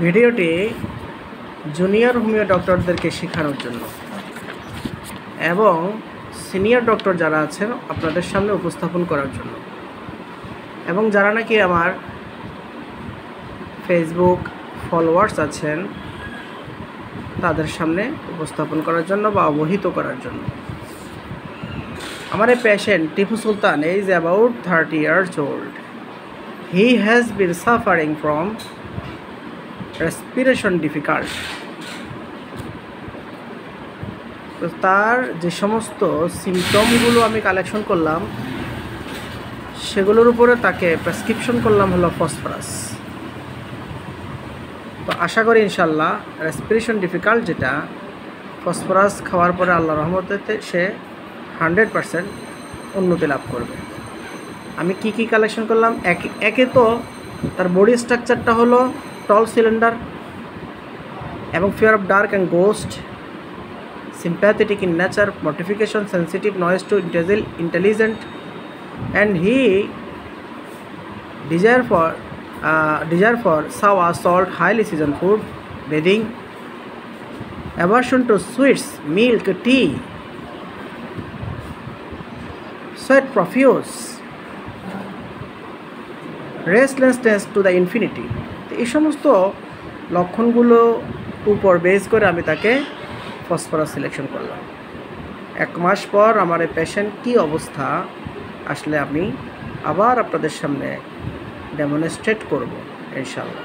ভিডিওটি junior homeo ডক্টরদেরকে শেখানোর জন্য এবং সিনিয়র ডক্টর যারা আছেন আপনাদের সামনে উপস্থাপন করার জন্য এবং যারা নাকি আমার ফেসবুক ফলোয়ার্স আছেন তাদের সামনে উপস্থাপন করার জন্য বা অবহিত করার জন্য। আমার এই patient Tipu Sultan is about 30 years old. He has been suffering from respiration difficulty. তো তার যে সমস্ত সিমটমগুলো আমি কালেকশন করলাম সেগুলোর উপরে তাকে প্রেসক্রিপশন করলাম হলো ফসফরাস। তো আশা করি ইনশাল্লাহ রেসপিরেশন ডিফিকাল্ট যেটা ফসফরাস খাওয়ার পরে আল্লাহর রহমতে সে 100% উন্নতি লাভ করবে। আমি কি কি কালেকশন করলাম, একে তো তার বডি স্ট্রাকচারটা হলো টল সিলিন্ডার এবং fear of dark and ghost, sympathetic in nature, mortification, sensitive, noise to intelligent, and he desire for sour, salt, highly seasoned food, bathing, aversion to sweets, milk, tea, sweat profuse, restlessness to the infinity। এই সমস্ত লক্ষণগুলো উপর base করে আমি তাকে phosphorus selection করলাম। 1 মাস পর আমার এই পেশেন্ট কী অবস্থা আসলে আমি আবার আপনাদের সামনে ডেমনস্ট্রেট করব ইনশাআল্লাহ।